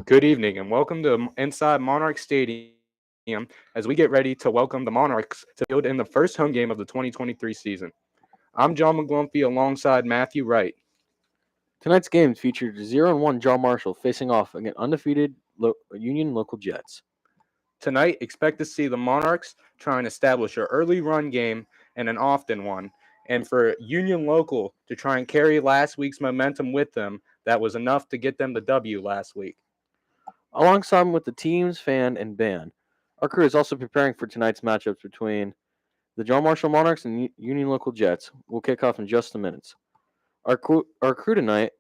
Good evening and welcome to inside Monarch Stadium as we get ready to welcome the Monarchs to field in the first home game of the 2023 season. I'm John McGlumpy alongside Matthew Wright. Tonight's game featured 0-1 John Marshall facing off against undefeated Union local Jets. Tonight, expect to see the Monarchs try and establish an early run game and an often one, and for Union local to try and carry last week's momentum with them that was enough to get them the W last week. Alongside with the teams, fan, and band, our crew is also preparing for tonight's matchups between the John Marshall Monarchs and Union local Jets. We'll kick off in just a minute. Our crew tonight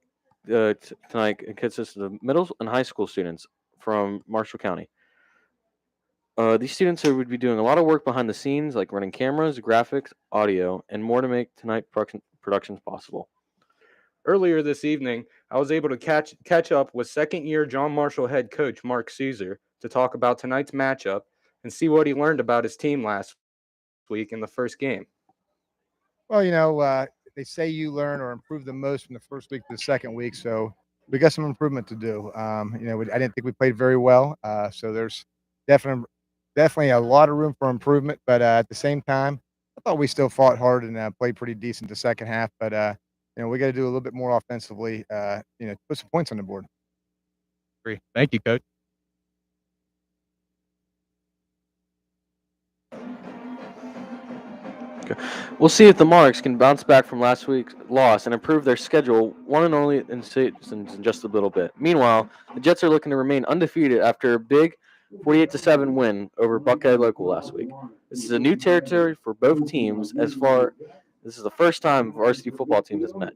consists of middle and high school students from Marshall County. These students would be doing a lot of work behind the scenes, like running cameras, graphics, audio, and more to make tonight productions possible. Earlier this evening, I was able to catch up with second-year John Marshall head coach Mark Caesar to talk about tonight's matchup and see what he learned about his team last week in the first game. Well, they say you learn or improve the most from the first week to the second week, so we got some improvement to do. I didn't think we played very well, so there's definitely a lot of room for improvement. But at the same time, I thought we still fought hard and played pretty decent the second half. But we got to do a little bit more offensively. Put some points on the board. Great, thank you, Coach. We'll see if the Monarchs can bounce back from last week's loss and improve their schedule one and only in just a little bit. Meanwhile, the Jets are looking to remain undefeated after a big 48-7 win over Buckhead local last week. This is a new territory for both teams this is the first time varsity football teams has met.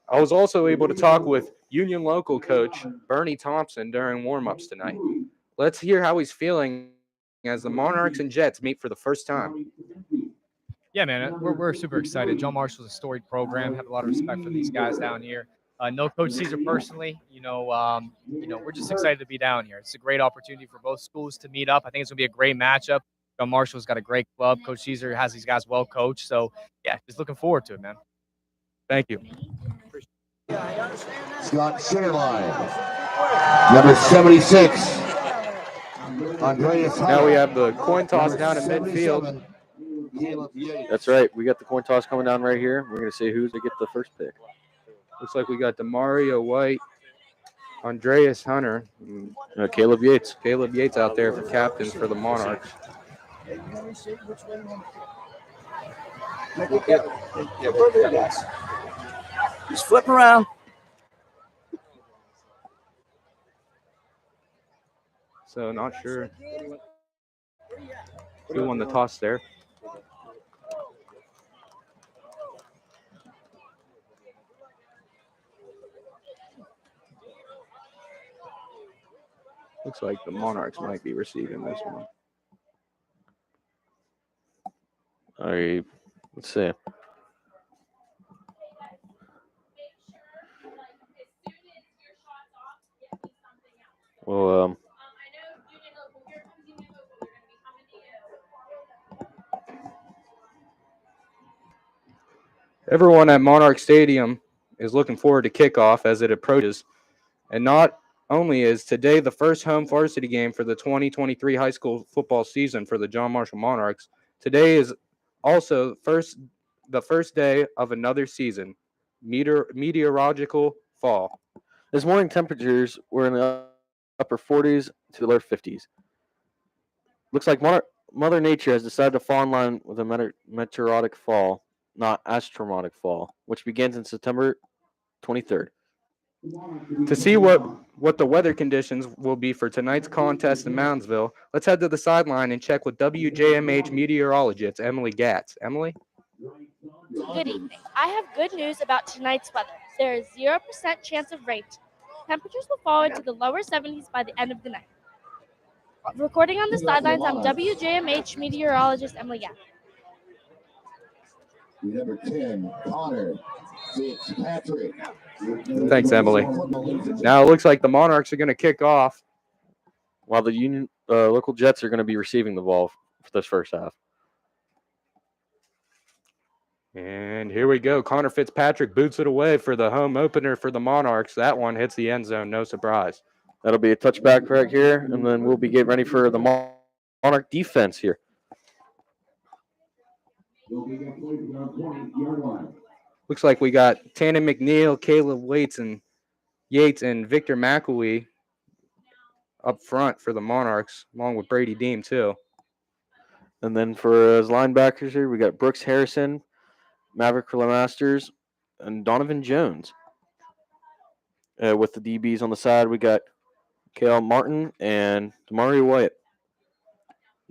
I was also able to talk with Union local coach Bernie Thompson during warm-ups tonight. Let's hear how he's feeling as the Monarchs and Jets meet for the first time. Yeah, man, we're super excited. John Marshall's a storied program. Have a lot of respect for these guys down here. Know Coach Caesar personally. We're just excited to be down here. It's a great opportunity for both schools to meet up. I think it's gonna be a great matchup. John Marshall's got a great club. Coach Caesar has these guys well coached. So yeah, just looking forward to it, man. Thank you. Scott Centerline, number 76. Andreas. Now we have the coin toss down in midfield. That's right. We got the coin toss coming down right here. We're going to see who's to get the first pick. Looks like we got Demario White, Andreas Hunter, and Caleb Yates. Caleb Yates out there for captains for the Monarchs. Just flip around. So not sure who won the toss there. Looks like the Monarchs might be receiving this one. All right, let's see. Well, everyone at Monarch Stadium is looking forward to kickoff as it approaches. And not only is today the first home varsity game for the 2023 high school football season for the John Marshall Monarchs, today is also the first day of another season, meteorological fall. This morning temperatures were in the upper 40s to the lower 50s. Looks like Mother Nature has decided to fall in line with a meteoritic fall, not astronomical fall, which begins in September 23rd. To see what the weather conditions will be for tonight's contest in Moundsville, let's head to the sideline and check with WJMH meteorologist Emily Gatz. Emily? Good evening. I have good news about tonight's weather. There is 0% chance of rain. Temperatures will fall into the lower 70s by the end of the night. Recording on the sidelines, I'm WJMH meteorologist Emily Gatz. Number 10, Connor Fitzpatrick. Thanks, Emily. Now it looks like the Monarchs are going to kick off. While the Union local Jets are going to be receiving the ball for this first half. And here we go. Connor Fitzpatrick boots it away for the home opener for the Monarchs. That one hits the end zone, no surprise. That'll be a touchback right here, and then we'll be getting ready for the Monarch defense here. Looks like we got Tannen McNeil, Caleb Yates, and Victor McElwee up front for the Monarchs, along with Brady Deem, too. And then for his linebackers here, we got Brooks Harrison, Maverick Masters, and Donovan Jones. With the DBs on the side, we got Kale Martin and Demario Wyatt.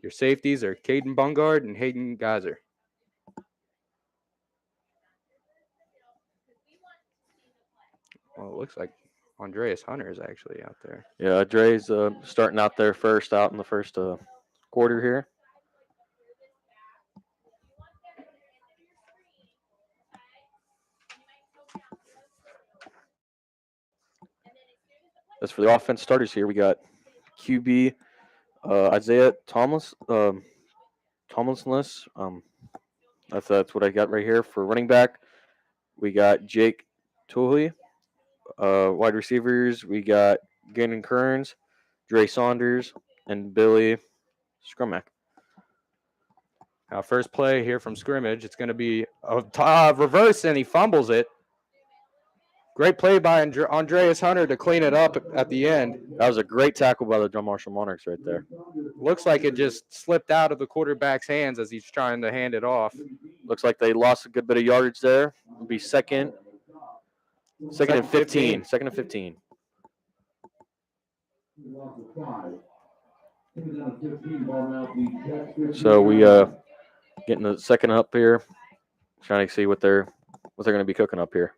Your safeties are Caden Bungard and Hayden Geyser. Well, it looks like Andreas Hunter is actually out there. Yeah, Andre's starting out there first, out in the first quarter here. As for the offense starters here, we got QB Isaiah Tomlinson. That's what I got right here for running back. We got Jake Tuohy. Wide receivers, we got Gannon Kearns, Dre Saunders, and Billy Scrumack. Now, first play here from scrimmage. It's going to be a reverse, and he fumbles it. Great play by Andreas Hunter to clean it up at the end. That was a great tackle by the John Marshall Monarchs right there. Looks like it just slipped out of the quarterback's hands as he's trying to hand it off. Looks like they lost a good bit of yardage there. It'll be second and 15. Second and 15. So we getting the second up here, trying to see what they're going to be cooking up here.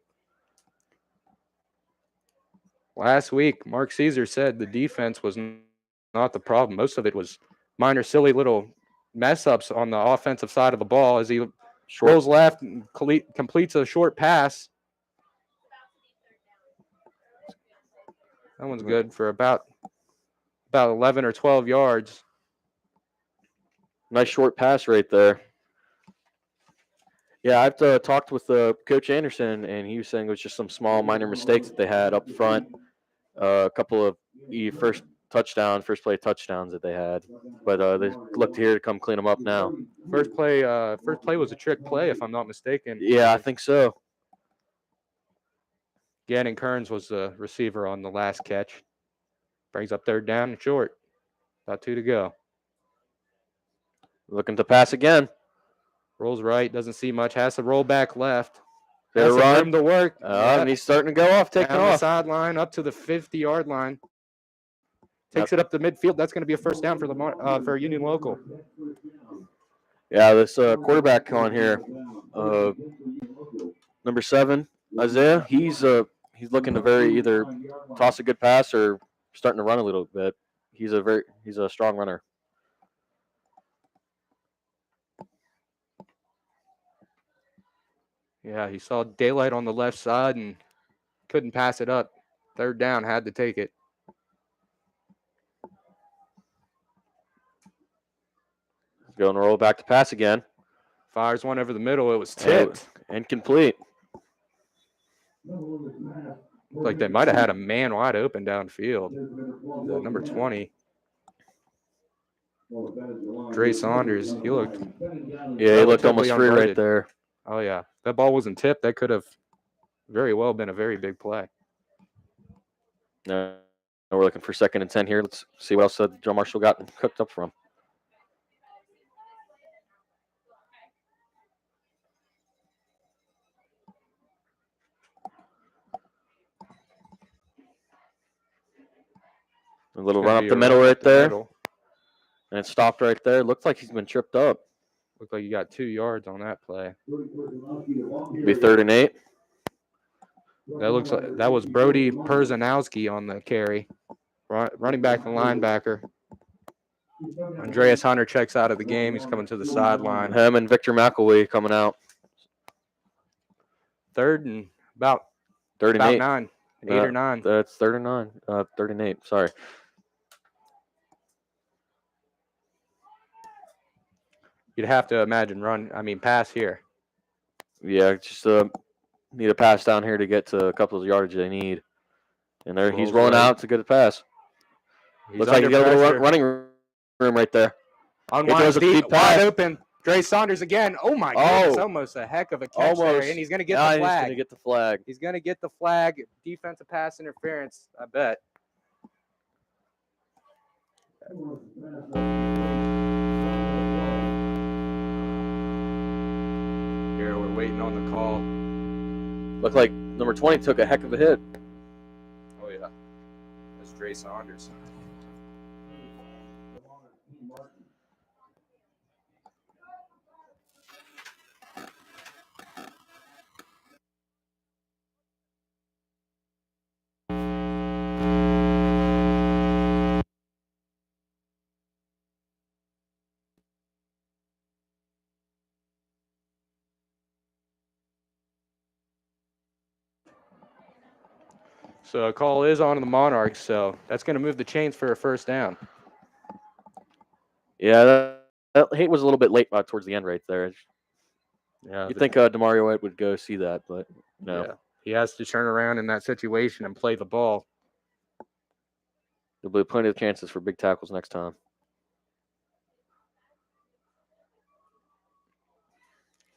Last week, Mark Caesar said the defense was not the problem. Most of it was minor, silly little mess-ups on the offensive side of the ball as he rolls left and completes a short pass. That one's good for about 11 or 12 yards. Nice short pass right there. Yeah, I've talked with Coach Anderson, and he was saying it was just some small minor mistakes that they had up front. A couple of first play touchdowns that they had, but they look here to come clean them up now. First play was a trick play, if I'm not mistaken. Yeah, I think so. Gannon Kearns was the receiver on the last catch. Brings up third down and short. About 2 to go. Looking to pass again. Rolls right, doesn't see much. Has to roll back left. Has Has some room to work. And he's starting to go off, taking down off. The sideline up to the 50-yard line. Takes it up the midfield. That's going to be a first down for Union Local. Yeah, this quarterback on here, number 7, Isaiah. He's looking to either toss a good pass or starting to run a little bit. He's a strong runner. Yeah, he saw daylight on the left side and couldn't pass it up. Third down, had to take it. Going to roll back to pass again. Fires one over the middle. It was tipped. Incomplete. Like they might have had a man wide open downfield. Number 20. Dre Saunders. He looked almost free right there. Oh, yeah. That ball wasn't tipped. That could have very well been a very big play. No, we're looking for 2nd and 10 here. Let's see what else John Marshall got cooked up from. A little run up the middle right there. And it stopped right there. Looked like he's been tripped up. Looked like you got 2 yards on that play. Be 3rd and 8. That was Brody Perzanowski on the carry. Running back and linebacker. Andreas Hunter checks out of the game. He's coming to the sideline. Him and Victor McElwee coming out. Third and Third and About 8. 9. 8 or 9. That's third and 9. Third and 8. Sorry. You'd have to imagine pass here. Yeah, just need a pass down here to get to a couple of yardage they need. And there he's Rolls rolling right. out to get a pass. He's Looks like under he's got a little pressure. running room right there. On He throws a deep wide pass. open. Dre Saunders again. Oh my goodness, almost a heck of a catch there, Almost. and he's going to get Yeah, the flag. He's going to get the flag. He's going to get the flag. Defensive pass interference, I bet. Here, we're waiting on the call. Looked like number 20 took a heck of a hit. Oh, yeah. That's Dre Saunders. So a call is on the Monarchs, so that's going to move the chains for a first down. Yeah, that hit was a little bit late towards the end right there. Yeah, You'd think Demario White would go see that, but no. Yeah, he has to turn around in that situation and play the ball. There'll be plenty of chances for big tackles next time.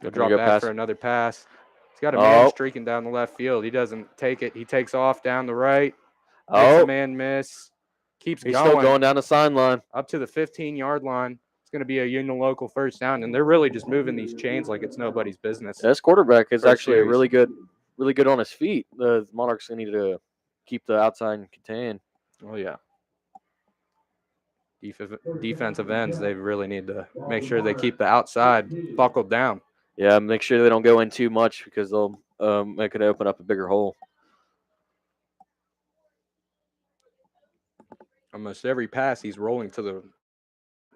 He'll drop back for another pass. He's got a man streaking down the left field. He doesn't take it. He takes off down the right. Makes a man miss. He's still going down the sideline. Up to the 15-yard line. It's going to be a Union local first down, and they're really just moving these chains like it's nobody's business. This quarterback is actually really good on his feet. The Monarchs need to keep the outside and contain. Oh, yeah. Defensive ends, they really need to make sure they keep the outside buckled down. Yeah, make sure they don't go in too much because they'll make it open up a bigger hole. Almost every pass, he's rolling to the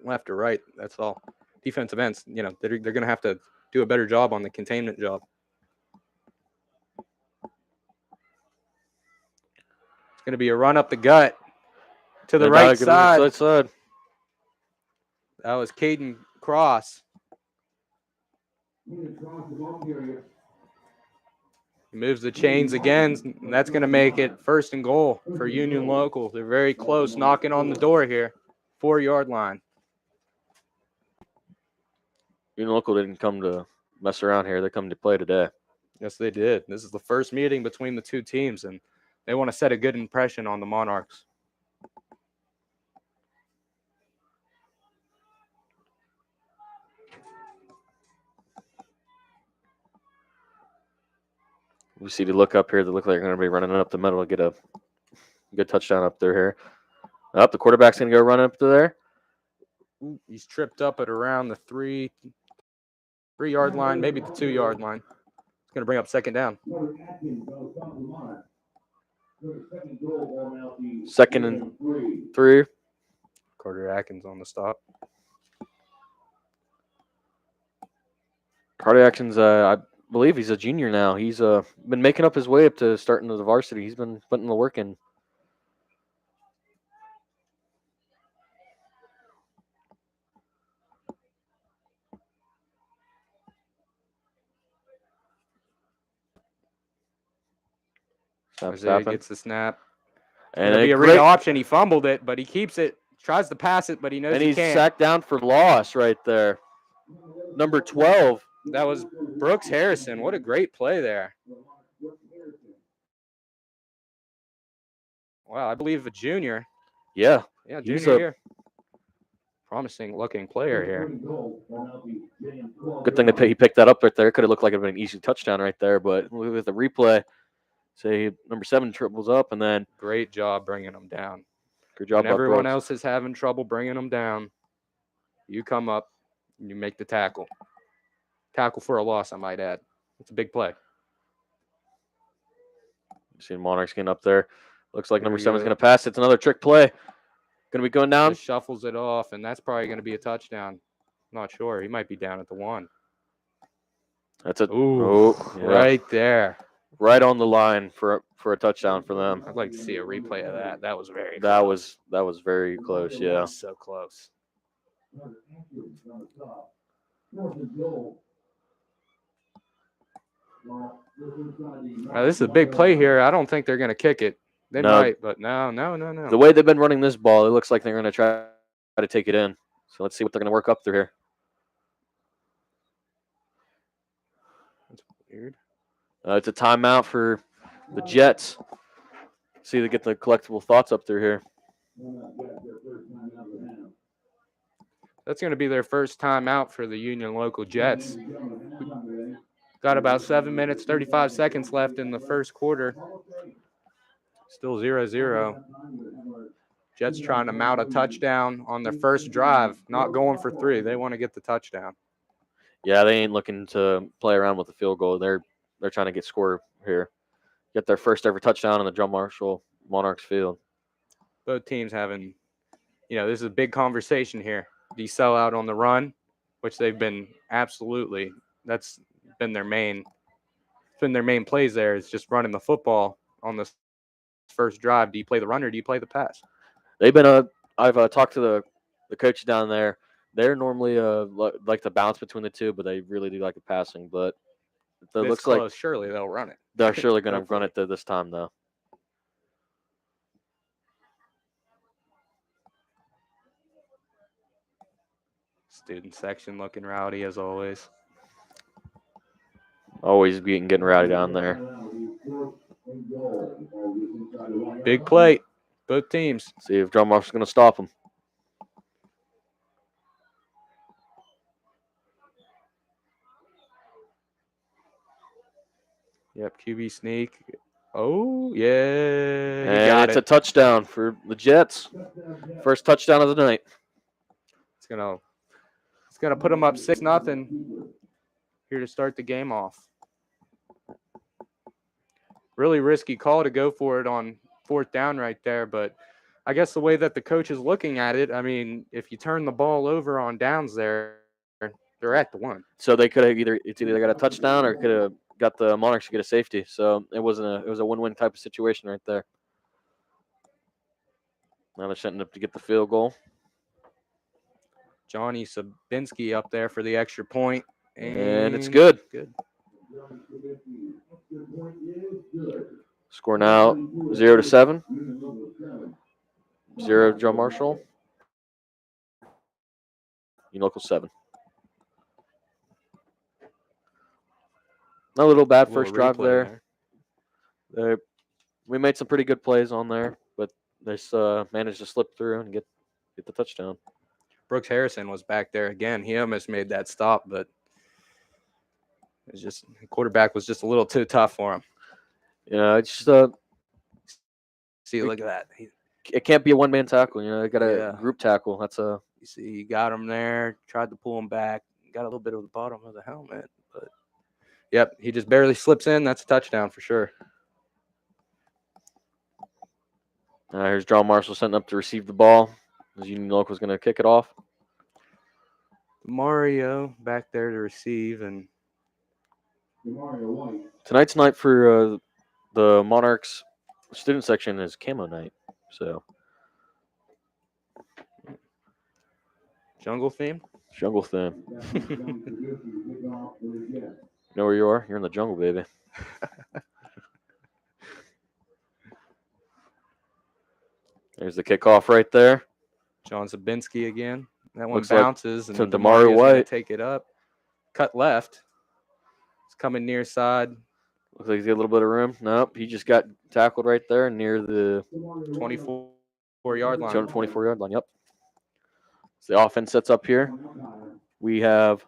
left or right. That's all. Defensive ends, they're going to have to do a better job on the containment job. It's going to be a run up the gut to the right side. That was Caden Cross. He moves the chains again, and that's going to make it first and goal for Union Local. They're very close, knocking on the door here. 4-yard line. Union Local didn't come to mess around here. They come to play today. Yes, they did. This is the first meeting between the two teams, and they want to set a good impression on the Monarchs. You see the look up here. They look like they're going to be running up the middle to get a good touchdown up there here. The quarterback's going to go run up to there. He's tripped up at around the 3-yard line, maybe the 2-yard line. It's going to bring up second down. Second and 3. Carter Atkins on the stop. Carter Atkins, I believe he's a junior now. He's been making up his way up to starting to the varsity. He's been putting the work in. Isaiah gets the snap. And it'll be a read option. He fumbled it, but he keeps it. Tries to pass it, but he knows he can't. And he's sacked down for loss right there. Number 12. That was Brooks Harrison. What a great play there. Wow, I believe a junior. Yeah. Yeah, junior here. Promising looking player here. Good thing that he picked that up right there. Could have looked like it would have been an easy touchdown right there, but with the replay, say number 7 triples up and then. Great job bringing him down. Good job. When everyone else is having trouble bringing them down, you come up and you make the tackle. Tackle for a loss, I might add. It's a big play. See the Monarchs getting up there. Looks like number 7 is going to pass. It's another trick play. Going to be going down. Just shuffles it off, and that's probably going to be a touchdown. Not sure. He might be down at the 1. That's a right there. right on the line for a touchdown for them. I'd like to see a replay of that. That was very That close. was very close. That Yeah. was so close. This is a big play here. I don't think they're going to kick it. They No. might, but no. The way they've been running this ball, it looks like they're going to try to take it in. So let's see what they're going to work up through here. That's weird. It's a timeout for the Jets. See if they get the collectible thoughts up through here. That's going to be their first time out for the Union Local Jets. Got about 7 minutes, 35 seconds left in the first quarter. Still 0-0. Jets trying to mount a touchdown on their first drive, not going for 3. They want to get the touchdown. Yeah, they ain't looking to play around with the field goal. They're trying to get scored here. Get their first ever touchdown on the John Marshall Monarchs field. Both teams having, this is a big conversation here. Do you sell out on the run, which they've been absolutely, that's been their main plays there, is just running the football on this first drive. Do you play the run or do you play the pass? They've been I've talked to the coach down there. They're normally like to bounce between the two, but they really do like the passing. But it looks close. like Surely they'll run it. they're surely going to run it this time, though. Student section looking rowdy as always. Always getting rowdy down there. Big play, both teams. See if John Marshall's going to stop them. Yep, QB sneak. Oh, yeah. And it's a touchdown for the Jets. First touchdown of the night. It's gonna put them up 6-0 here to start the game off. Really risky call to go for it on 4th down right there, but I guess the way that the coach is looking at it, I mean, if you turn the ball over on downs there, they're at the 1. So they could have either got a touchdown or could have got the Monarchs to get a safety. So it was a win-win type of situation right there. Now they're setting up to get the field goal. Johnny Sabinski up there for the extra point. And it's good. Good. Score now 0-7. 0 John Marshall. Local 7. Not a little bad first drive there. We made some pretty good plays on there, but they managed to slip through and get the touchdown. Brooks Harrison was back there again. He almost made that stop, but it's just the quarterback was just a little too tough for him. It's see, look at that. It can't be a one-man tackle. They got a group tackle. You see, you got him there. Tried to pull him back. Got a little bit of the bottom of the helmet, but yep, he just barely slips in. That's a touchdown for sure. Here's John Marshall setting up to receive the ball. As Union Local is going to kick it off. Mario back there to receive, and tonight's night for the Monarchs student section is camo night. So jungle theme. Jungle theme. You know where you are? You're in the jungle, baby. There's the kickoff right there. John Zabinski again. That one Looks bounces, like and Demario White take it up. Cut left. It's coming near side. Looks like he's got a little bit of room. Nope, he just got tackled right there near the 24-yard line. 24-yard line, yep. So the offense sets up here. We got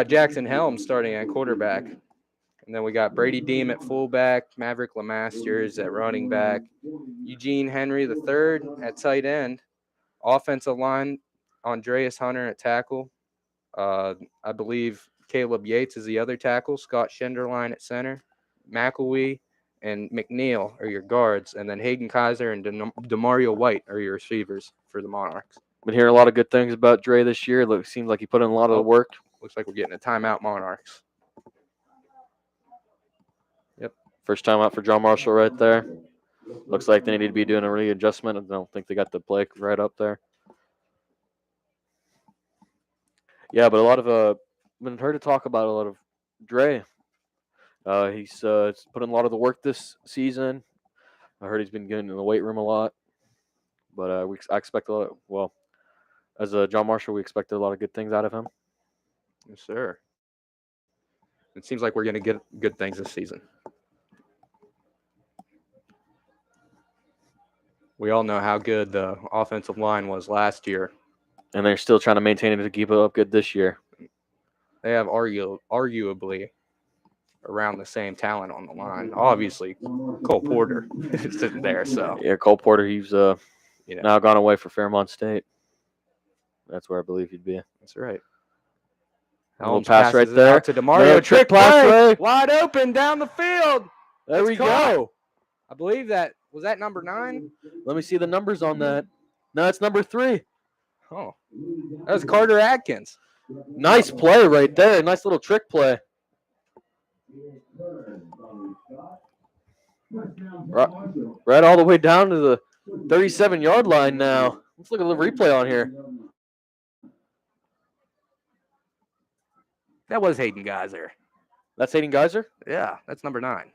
Jackson Helms starting at quarterback. And then we got Brady Deem at fullback, Maverick Lemasters at running back, Eugene Henry III at tight end, offensive line, Andreas Hunter at tackle. I believe Caleb Yates is the other tackle, Scott Schenderline at center, McElwee and McNeil are your guards, and then Hayden Kaiser and Demario White are your receivers for the Monarchs. Been hearing a lot of good things about Dre this year. Seems like he put in a lot of the work. Looks like we're getting a timeout, Monarchs. Yep, First time out for John Marshall right there. Looks like they need to be doing a readjustment. I don't think they got the play right up there. Yeah, but a lot of been heard to talk about a lot of Dre. He's put in a lot of the work this season. I heard he's been getting in the weight room a lot. But I expect a lot. Well, as John Marshall, we expected a lot of good things out of him. Yes, sir. It seems like we're going to get good things this season. We all know how good the offensive line was last year. And they're still trying to maintain it to keep it up good this year. They have arguably around the same talent on the line. Obviously, Cole Porter is sitting there. So yeah, Cole Porter, he's now gone away for Fairmont State. That's where I believe he'd be. That's right. A little pass right there to DeMario. Trick play. Wide open down the field. There we go. I believe was that number 9? Let me see the numbers on that. No, it's number 3. Oh, that was Carter Atkins. Nice play right there. Nice little trick play. Right all the way down to the 37-yard line now. Let's look at the replay on here. That was Hayden Geyser. That's Hayden Geyser? Yeah, that's number 9.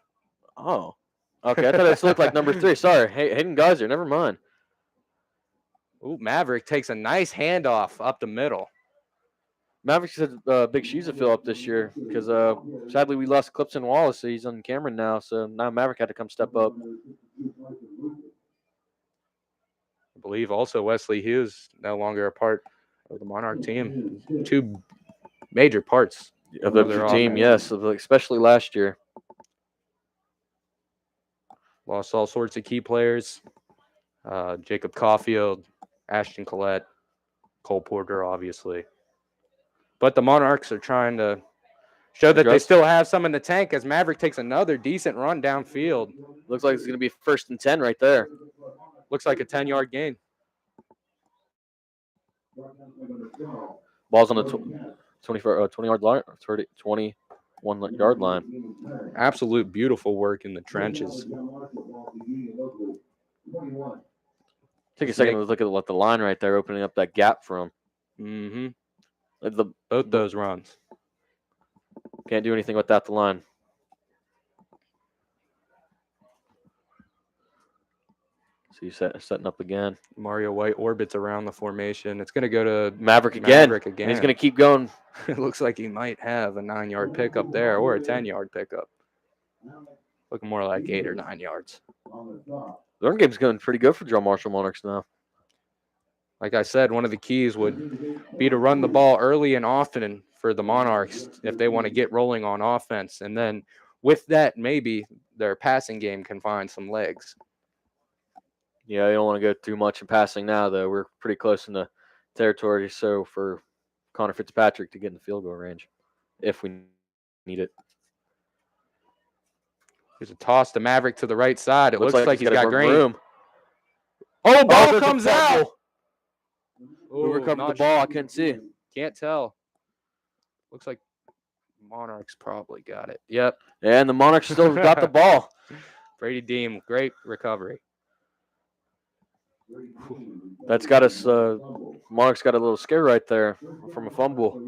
Oh. Okay, I thought it looked like number 3. Sorry, Hayden Geyser. Never mind. Ooh, Maverick takes a nice handoff up the middle. Mavericks had big shoes to fill up this year because sadly we lost Clipson Wallace. So he's on Cameron now, so now Maverick had to come step up. I believe also Wesley Hughes no longer a part of the Monarch team. 2 major parts of the team, yes, especially last year. Lost all sorts of key players. Jacob Caulfield, Ashton Collette, Cole Porter, obviously. But the Monarchs are trying to show that they still have some in the tank as Maverick takes another decent run downfield. Looks like it's going to be 1st and 10 right there. Looks like a 10-yard gain. Ball's on the 20-yard line, 21-yard line. Absolute beautiful work in the trenches. Take a second to look at the line right there, opening up that gap for him. Mm-hmm. Both those runs. Can't do anything without the line. So you setting up again. Mario White orbits around the formation. It's going to go to Maverick again. And he's going to keep going. It looks like he might have a 9-yard pickup there or a 10-yard pickup. Looking more like 8 or 9 yards. The run game's going pretty good for John Marshall Monarchs now. Like I said, one of the keys would be to run the ball early and often for the Monarchs if they want to get rolling on offense. And then with that, maybe their passing game can find some legs. Yeah, you don't want to go too much in passing now, though. We're pretty close in the territory, so for Connor Fitzpatrick to get in the field goal range if we need it. There's a toss to Maverick to the right side. It looks like he's got green. Room. Oh, ball comes out. Who recovered the ball? I couldn't see. Can't tell. Looks like Monarchs probably got it. Yep. And the Monarchs still got the ball. Brady Deem, great recovery. That's got us. Monarchs got a little scare right there from a fumble.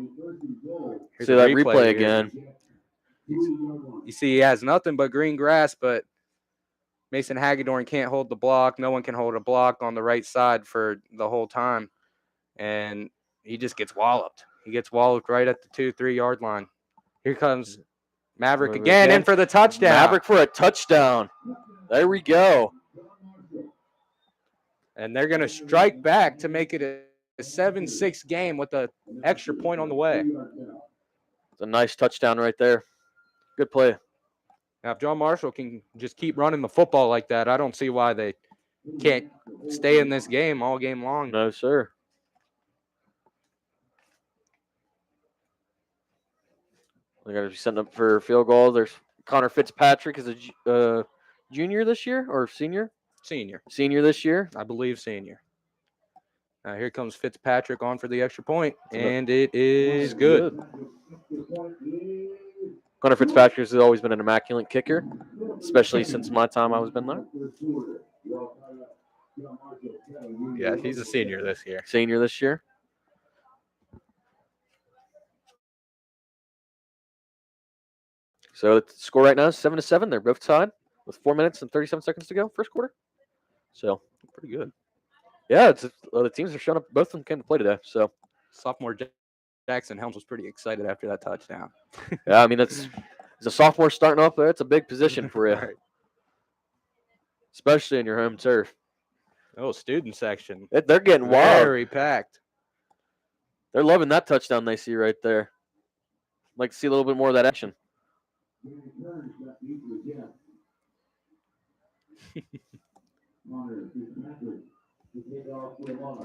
Here's see that replay again. You see, he has nothing but green grass, but Mason Hagedorn can't hold the block. No one can hold a block on the right side for the whole time. And he just gets walloped. He gets walloped right at the 2-3 yard line. Here comes Maverick again in for the touchdown. Maverick for a touchdown. There we go. And they're going to strike back to make it a 7-6 game with an extra point on the way. It's a nice touchdown right there. Good play. Now, if John Marshall can just keep running the football like that, I don't see why they can't stay in this game all game long. No, sir. They're going to be setting up for a field goal. There's Connor Fitzpatrick is a junior this year or senior? Senior. Senior this year? I believe senior. Now here comes Fitzpatrick on for the extra point, and it is good. Connor Fitzpatrick has always been an immaculate kicker, especially since my time I was been there. Yeah, he's a senior this year. Senior this year. So the score right now is 7-7. They're both tied with 4 minutes and 37 seconds to go, first quarter. So Pretty good. yeah, the teams are showing up. Both of them came to play today. So Sophomore Jackson Helms was pretty excited after that touchdown. yeah, I mean as a sophomore starting off there, it's a big position for you, Right. especially in your home turf. Oh, student section. They're getting wild. Very packed. They're loving that touchdown they see right there. Like to see a little bit more of that action.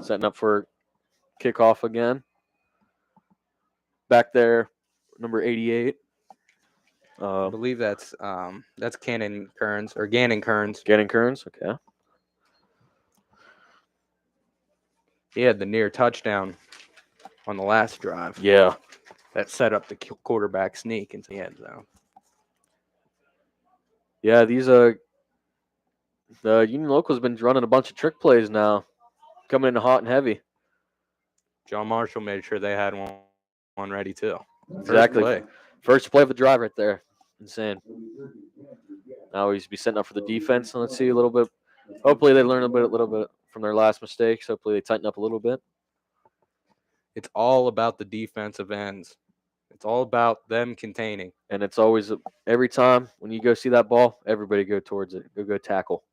Setting up for kickoff again. Back there, number 88. I believe that's Gannon Kearns. Gannon Kearns, okay. He had the near touchdown on the last drive. Yeah. That set up the quarterback sneak into the end zone. Yeah, the Union Local's been running a bunch of trick plays now, coming in hot and heavy. John Marshall made sure they had one ready too. Exactly. First play of the drive right there. Insane. Now he's be setting up for the defense, and let's see a little bit. Hopefully they learn a little bit from their last mistakes. Hopefully they tighten up a little bit. It's all about the defensive ends. It's all about them containing. And it's always every time when you go see that ball, everybody go towards it. Go tackle.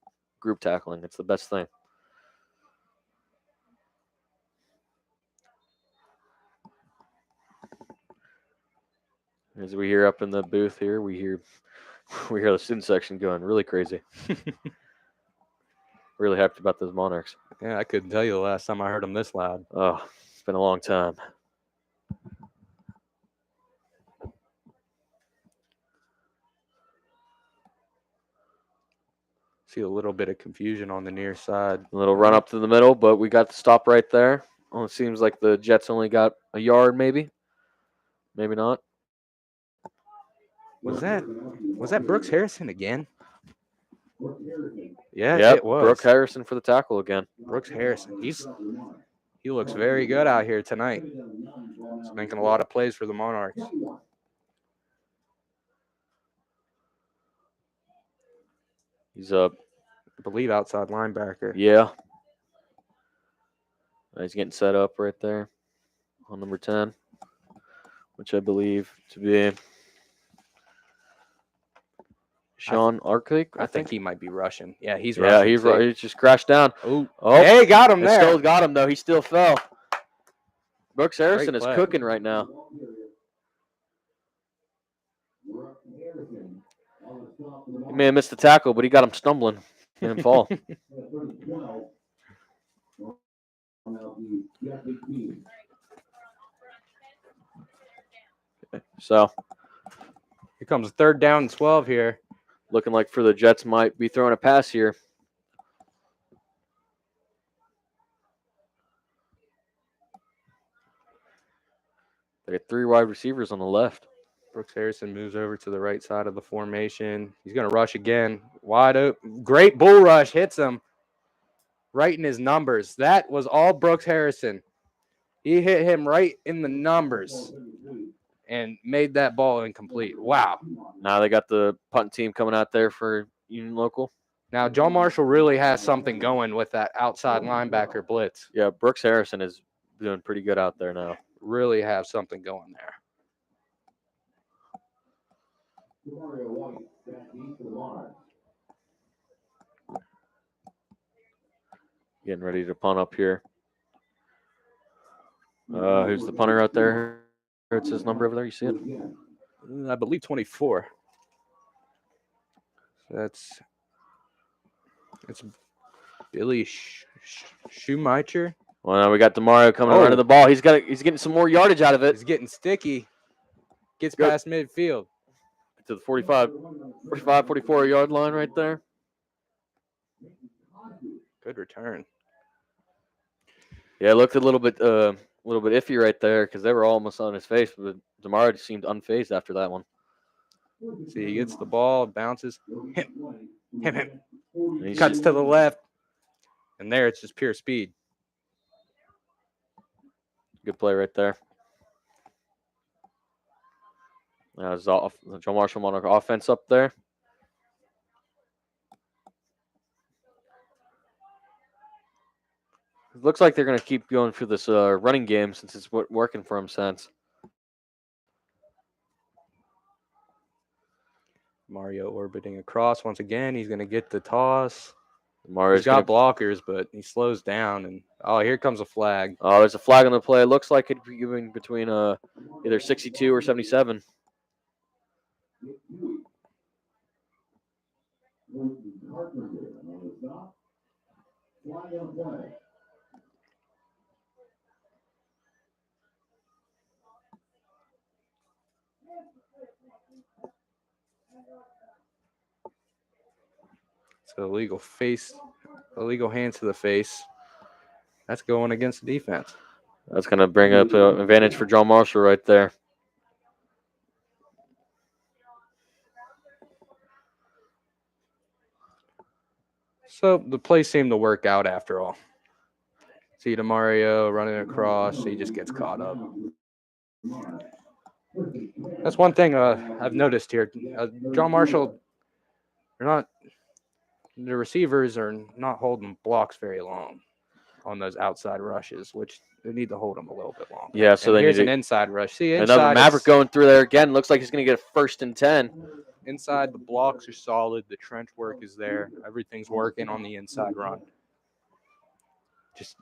Group tackling. It's the best thing. As we hear up in the booth here, we hear the student section going really crazy. Really happy about those Monarchs. Yeah, I couldn't tell you the last time I heard them this loud. Oh, it's been a long time. See a little bit of confusion on the near side. A little run up to the middle, but we got the stop right there. Oh, it seems like the Jets only got a yard, maybe. Maybe not. Was that Brooks Harrison again? Yeah, Yep, it was. Brooke Harrison for the tackle again. Brooks Harrison. He looks very good out here tonight. He's making a lot of plays for the Monarchs. He's up. I believe outside linebacker. Yeah. He's getting set up right there on number 10, which I believe to be Sean Arkley. I think he might be rushing. Yeah, he's Yeah, rushing. he just crashed down. Oh, Oh, hey, got him it there. still got him, though. He still fell. Brooks Harrison Great is play. cooking right now. He may have missed the tackle, but he got him stumbling. He didn't fall. So, Here comes 3rd down and 12 here. looking like for the Jets might be throwing a pass here. They got 3 wide receivers on the left. Brooks Harrison moves over to the right side of the formation. He's going to rush again. Wide open. Great bull rush. Hits him right in his numbers. That was all Brooks Harrison. He hit him right in the numbers and made that ball incomplete. Wow. Now they got the punt team coming out there for Union Local. Now, John Marshall really has something going with that outside linebacker blitz. Yeah, Brooks Harrison is doing pretty good out there now. Really have something going there. Getting ready to punt up here. Who's the punter out there? It's his number over there. You see it? I believe 24. It's Billy Schumacher. Well, now we got Demario coming around to the ball. He's getting some more yardage out of it. He's getting sticky. Gets Good. past midfield. To the 44 yard line right there. Good return. Yeah, it looked a little bit iffy right there because they were almost on his face, but Demario seemed unfazed after that one. See, he gets the ball, bounces. Him. And he's Cuts to the left. And there, it's just pure speed. good play right there. There's John Marshall Monarch offense up there. It looks like they're going to keep going for this running game since it's working for them since. Mario orbiting across once again. He's going to get the toss. Mario's He's got blockers, but he slows down. And, here comes a flag. Oh, there's a flag on the play. It looks like it'd be going between either 62 or 77. So illegal hands to the face. That's going against the defense. That's going to bring up an advantage for John Marshall right there. So the play seemed to work out after all. See Mario running across. He just gets caught up. That's one thing I've noticed here. John Marshall, the receivers are not holding blocks very long on those outside rushes, which they need to hold them a little bit longer. Yeah, so here's need an inside rush. See, another Maverick going through there again. Looks like he's going to get a 1st and 10. Inside, the blocks are solid. The trench work is there. Everything's working on the inside run. Just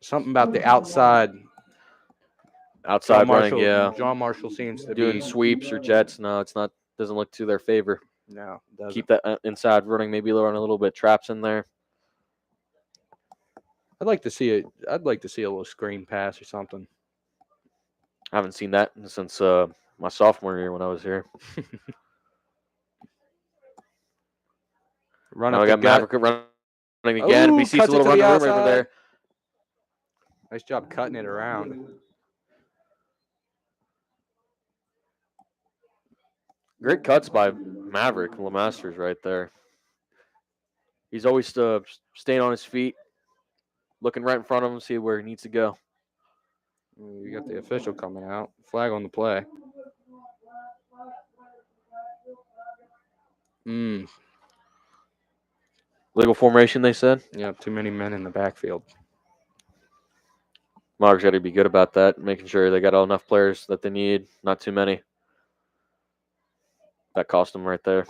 something about the outside. Outside running, yeah. John Marshall seems to doing be sweeps or jets. No, it's not. Doesn't look to their favor. No, doesn't. Keep that inside running. Maybe run a little bit traps in there. I'd like to see it. I'd like to see a little screen pass or something. I haven't seen that since my sophomore year when I was here. Run now up we got gut. Maverick running again. We see a little run room over there. Nice job cutting it around. Great cuts by Maverick Lemasters right there. He's always staying on his feet, looking right in front of him, see where he needs to go. You got the official coming out. Flag on the play. Legal formation, they said? Yeah, too many men in the backfield. Monarchs got to be good about that, making sure they got enough players that they need, not too many. That cost them right there.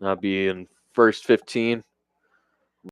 That'll be in 1st 15